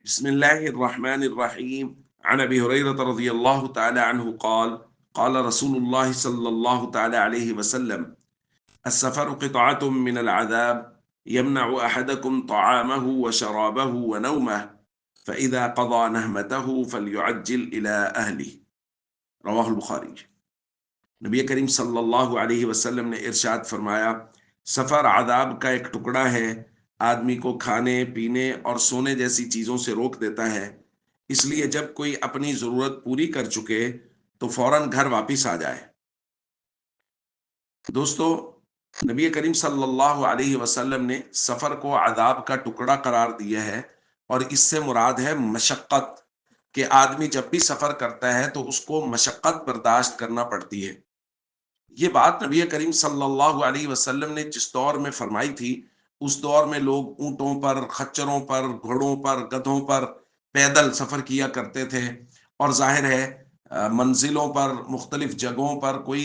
بسم الله الرحمن الرحيم. عن أبي هريرة رضي الله تعالى عنه قال قال رسول الله صلى الله تعالى عليه وسلم: السفر قطعة من العذاب يمنع أحدكم طعامه وشرابه ونومه فإذا قضى نهمته فليعجل إلى أهله. رواہ البخاری۔ نبی کریم صلی اللہ علیہ وسلم نے ارشاد فرمایا، سفر عذاب کا ایک ٹکڑا ہے، آدمی کو کھانے پینے اور سونے جیسی چیزوں سے روک دیتا ہے، اس لیے جب کوئی اپنی ضرورت پوری کر چکے تو فوراً گھر واپس آ جائے۔ دوستو، نبی کریم صلی اللہ علیہ وسلم نے سفر کو عذاب کا ٹکڑا قرار دیا ہے، اور اس سے مراد ہے مشقت، کہ آدمی جب بھی سفر کرتا ہے تو اس کو مشقت برداشت کرنا پڑتی ہے۔ یہ بات نبی کریم صلی اللہ علیہ وسلم نے جس دور میں فرمائی تھی، اس دور میں لوگ اونٹوں پر، خچروں پر، گھوڑوں پر، گدھوں پر پیدل سفر کیا کرتے تھے، اور ظاہر ہے منزلوں پر، مختلف جگہوں پر کوئی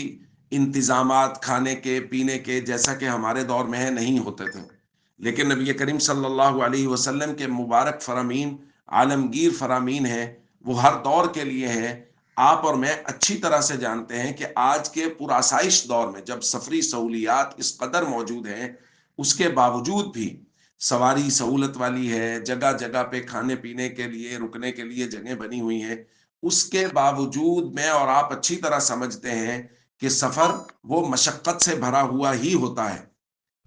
انتظامات کھانے کے پینے کے جیسا کہ ہمارے دور میں ہے نہیں ہوتے تھے۔ لیکن نبی کریم صلی اللہ علیہ وسلم کے مبارک فرامین عالمگیر فرامین ہیں، وہ ہر دور کے لیے ہیں۔ آپ اور میں اچھی طرح سے جانتے ہیں کہ آج کے پرآسائش دور میں جب سفری سہولیات اس قدر موجود ہیں، اس کے باوجود بھی سواری سہولت والی ہے، جگہ جگہ پہ کھانے پینے کے لیے رکنے کے لیے جگہیں بنی ہوئی ہیں، اس کے باوجود میں اور آپ اچھی طرح سمجھتے ہیں کہ سفر وہ مشقت سے بھرا ہوا ہی ہوتا ہے،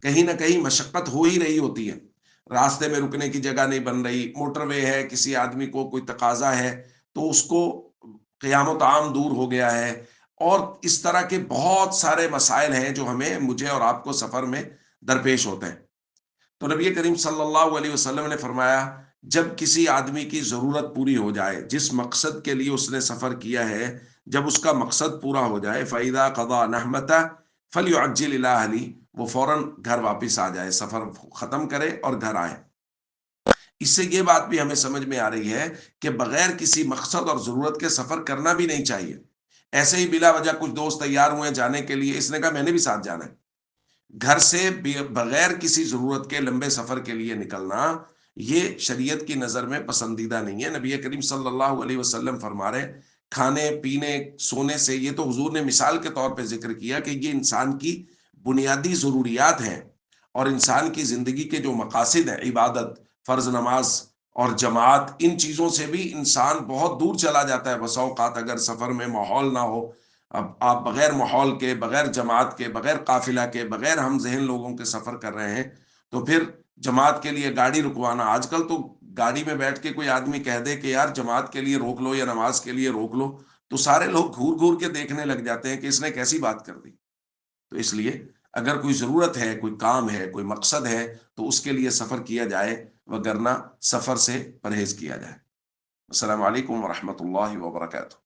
کہیں نہ کہیں مشقت ہو ہی رہی ہوتی ہے۔ راستے میں رکنے کی جگہ نہیں بن رہی، موٹر وے ہے، کسی آدمی کو کوئی تقاضا ہے تو اس کو قیام و طعام دور ہو گیا ہے، اور اس طرح کے بہت سارے مسائل ہیں جو ہمیں، مجھے اور آپ کو سفر میں درپیش ہوتے ہیں۔ تو نبی کریم صلی اللہ علیہ وسلم نے فرمایا، جب کسی آدمی کی ضرورت پوری ہو جائے، جس مقصد کے لیے اس نے سفر کیا ہے، جب اس کا مقصد پورا ہو جائے، فَإِذَا قَضَى نَحْمَتَهُ فَلْيُعَجِّلْ إِلَىٰ أَهْلِهِ، وہ فوراً گھر واپس آ جائے، سفر ختم کرے اور گھر آئے۔ اس سے یہ بات بھی ہمیں سمجھ میں آ رہی ہے کہ بغیر کسی مقصد اور ضرورت کے سفر کرنا بھی نہیں چاہیے۔ ایسے ہی بلا وجہ کچھ دوست تیار ہوئے جانے کے لیے، اس نے کہا میں نے بھی ساتھ جانا ہے، گھر سے بغیر کسی ضرورت کے لمبے سفر کے لیے نکلنا، یہ شریعت کی نظر میں پسندیدہ نہیں ہے۔ نبی کریم صلی اللہ علیہ وسلم فرما رہے، کھانے پینے سونے سے، یہ تو حضور نے مثال کے طور پہ ذکر کیا کہ یہ انسان کی بنیادی ضروریات ہیں، اور انسان کی زندگی کے جو مقاصد ہیں، عبادت، فرض نماز اور جماعت، ان چیزوں سے بھی انسان بہت دور چلا جاتا ہے بسا اوقات اگر سفر میں ماحول نہ ہو۔ اب آپ بغیر ماحول کے، بغیر جماعت کے، بغیر قافلہ کے، بغیر ہم ذہن لوگوں کے سفر کر رہے ہیں، تو پھر جماعت کے لیے گاڑی رکوانا، آج کل تو گاڑی میں بیٹھ کے کوئی آدمی کہہ دے کہ یار جماعت کے لیے روک لو یا نماز کے لیے روک لو، تو سارے لوگ گھور گھور کے دیکھنے لگ جاتے ہیں کہ اس نے کیسی بات کر دی۔ تو اس لیے اگر کوئی ضرورت ہے، کوئی کام ہے، کوئی مقصد ہے، تو اس کے لیے سفر کیا جائے، وگرنہ سفر سے پرہیز کیا جائے۔ السلام علیکم ورحمۃ اللہ وبرکاتہ۔